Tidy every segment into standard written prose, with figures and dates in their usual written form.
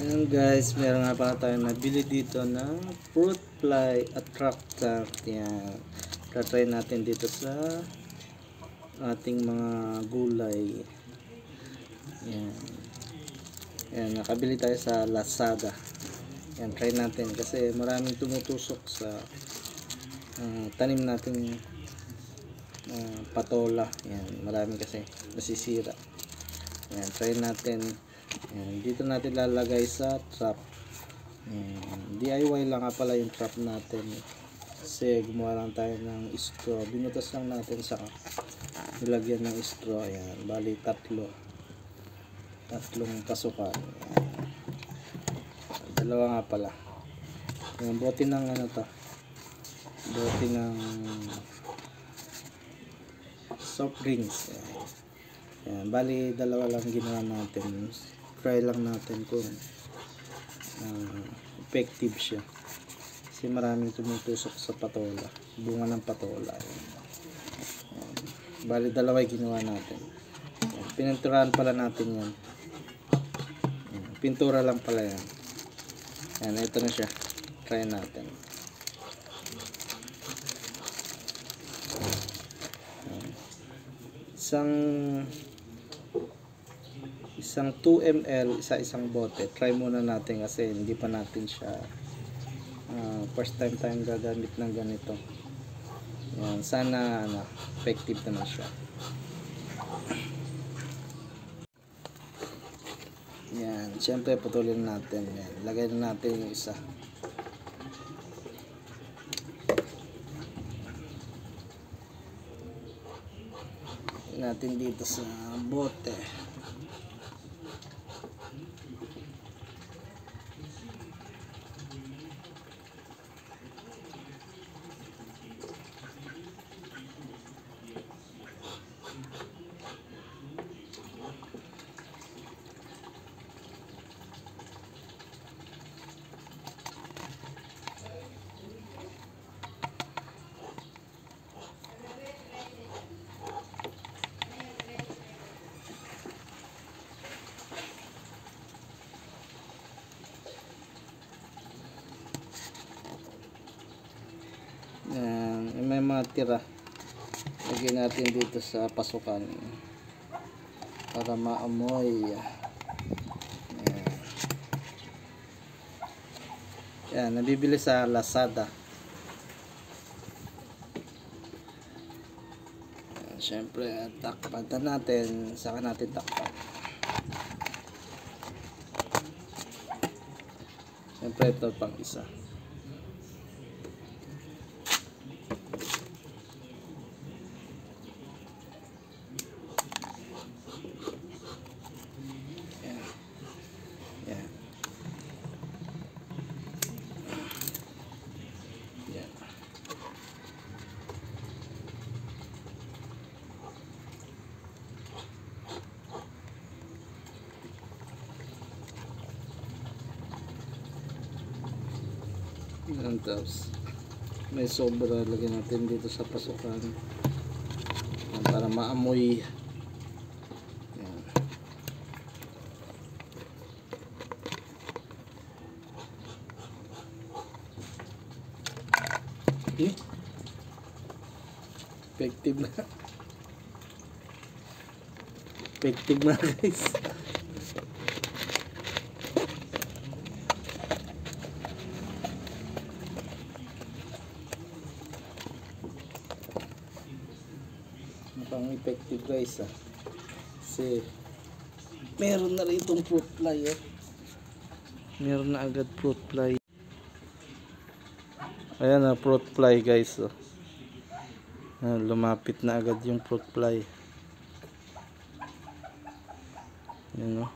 Ayan guys, meron nga pala tayo nabili dito ng fruit fly attractor. Yan. Try natin dito sa ating mga gulay. Yan. Yan, nakabili tayo sa Lazada. Yan, try natin kasi maraming tumutusok sa tanim natin patola. Yan, marami kasi nasisira. Yan, try natin. Yan, dito natin lalagay sa trap. Yan, DIY lang nga pala yung trap natin. Kasi gumawa lang tayo ng straw. Binutas lang natin sa nilagyan ng straw. Yan, bali tatlong pasukan. Yan. Dalawa nga pala. Yan, bote ng ano to. Bote ng soft drinks. Yan. Yan, bali dalawa lang ginawa natin. Try lang natin kung effective siya. Kasi maraming tumutusok sa patola. Bunga ng patola. Yan. Bali dalawa yung ginawa natin. Yan, pininturahan pala natin yan. Yan, pintura lang pala yan. Yan, ito na siya. Try natin. Yan. Isang 2 ml, isang bote. Try muna natin kasi hindi pa natin siya first time tayong gagamit ng ganito. Yan, sana effective naman siya. Yan, syempre putulin natin. Yan, lagay na natin yung isa. Natin dito sa bote. Yan, may mga tira. Lagyan natin dito sa pasukan para maamoy. Yan. Yan, nabibili sa Lazada. Yan, syempre takpan natin, saka natin takpan. Syempre ito pang isa. Yan, tapos may sobra, lagyan natin dito sa pasukan para maamoy. Yan. Effective na. Effective na guys. Pang effective guys kasi meron na rin itong fruit fly meron na agad fruit fly. Ayan na fruit fly guys lumapit na agad yung fruit fly. Ayan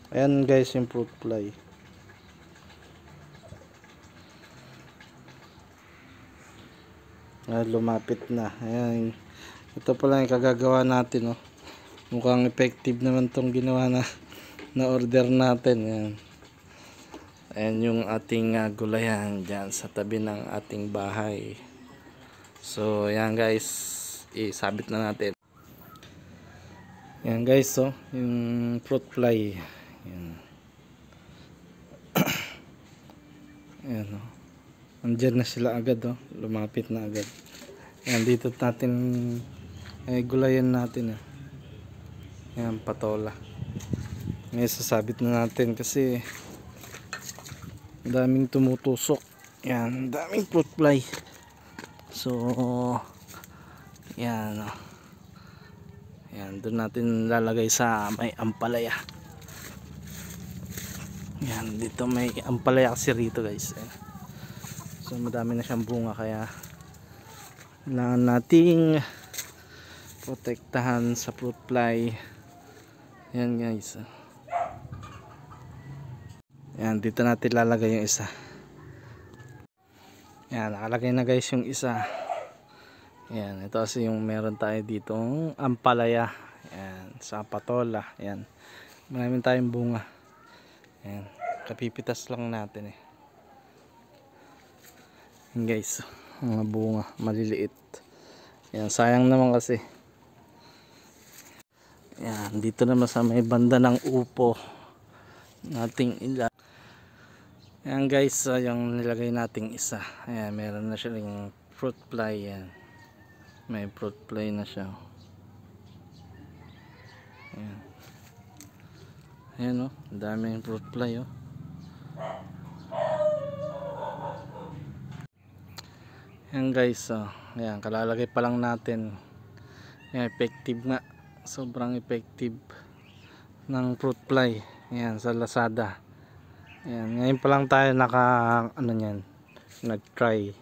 ayan guys yung fruit fly. Lumapit na. Ayan. Ito pala yung kagagawa natin. Mukhang effective naman tong ginawa na order natin. Ayan. Ayan yung ating gulayan dyan sa tabi ng ating bahay. So yan guys, isabit na natin. Yan guys, so yung fruit fly. Yan. Ayan o. Andiyan na sila agad o. Lumapit na agad. Yan, dito natin gulayan natin. Yan, patola. Ngayon sasabit na natin kasi daming tumutusok. Yan, daming fruit fly. So yan o. Yan, doon natin lalagay sa may ampalaya. Yan, dito may ampalaya kasi rito guys. So madami na siyang bunga kaya kailangan nating protektahan sa fruit fly. Yan guys. Yan, dito natin lalagay yung isa. Yan, nakalagay na guys yung isa. Yan, ito kasi yung meron tayo ditong ampalaya. Yan, sa patola. Yan, maraming tayong bunga. Yan, kapipitas lang natin eh. Yan guys, mga bunga maliliit. Yan, sayang naman kasi. Yan, dito naman sa may banda ng upo nating ila. Yan guys, yung nilagay nating isa. Ayan, meron na siya ring fruit fly. Yan, may fruit fly na siya. Ayan. Ayan o, daming fruit fly o. Ayan guys, ayan, kalalagay pa lang natin. Ayan, effective nga. Sobrang effective ng fruit fly. Ayan, sa Lazada. Ayan, ngayon pa lang tayo nag-try.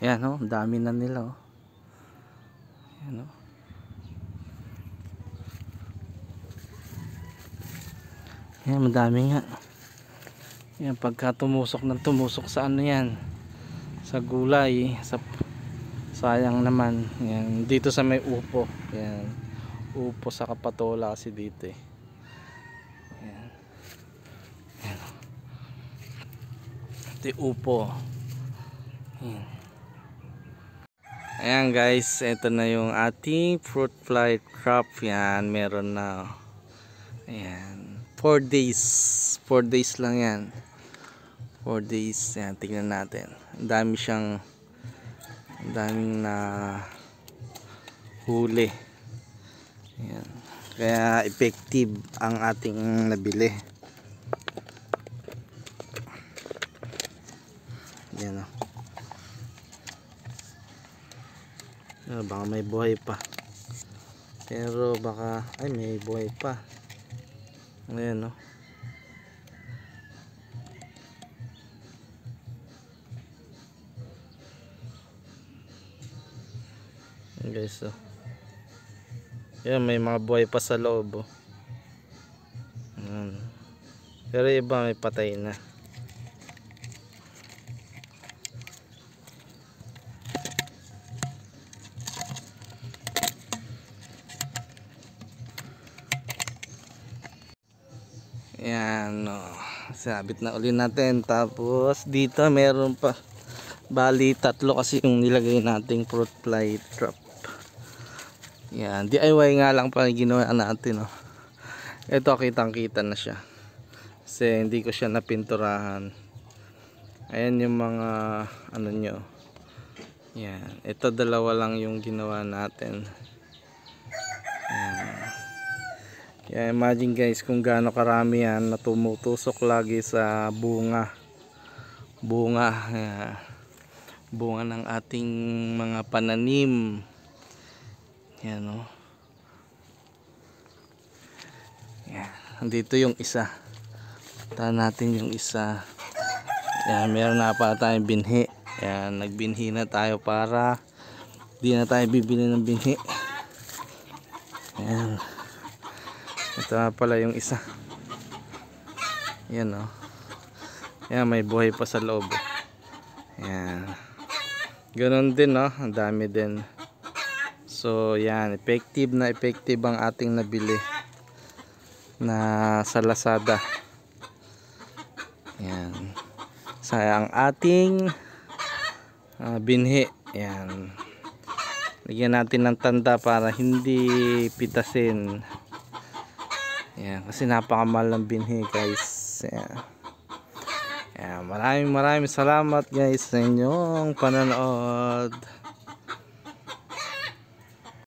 Ayan o, dami na nila o. Ayan o. Ayan, madami nga. Ayan, pagka tumusok sa ano yan, sa gulay, sayang naman. Ayan, dito sa may upo. Ayan, upo sa kapatola kasi dito eh. Ayan. Ayan. Ito upo. Ayan. Ayan guys, ito na yung ating fruit fly trap. Yan, meron na. Ayan, 4 days. 4 days lang yan. 4 days. Ayan, tignan natin. Ang daming na huli. Ayan. Kaya effective ang ating nabili. Ayan o. Baka may buhay pa, pero baka ay may buhay pa. Ayan o. Ayan guys o. Ayan, may mga buhay pa sa loob o. Ayan. Pero iba may patay na. Ayan o, sabit na uli natin. Tapos dito meron pa, bali 3 kasi yung nilagay nating fruit fly trap. Yan, DIY nga lang pa ginawa natin o. Ito kitang kita na siya kasi hindi ko siya napinturahan. Ayan yung mga ano nyo. Yan, ito dalawa lang yung ginawa natin. Yan. Yeah, imagine guys kung gaano karami yan na tumutusok lagi sa bunga ng ating mga pananim. Yan o. Yan, andito yung isa. Tahan natin yung isa. Yan, meron na pa tayong binhi. Yan, nagbinhi na tayo para di na tayo bibili ng binhi. Yan, ito na pala yung isa. Yan o. Yan, may buhay pa sa loob. Yan, ganon din o. Ang dami din. So yan, effective ang ating nabili na sa Lazada. Yan, sayang ating binhi. Yan. Lagyan natin ng tanda para hindi pitasin. Yan, kasi napakamahal ng binhi guys. Yan. Yan, maraming salamat guys sa inyong panonood.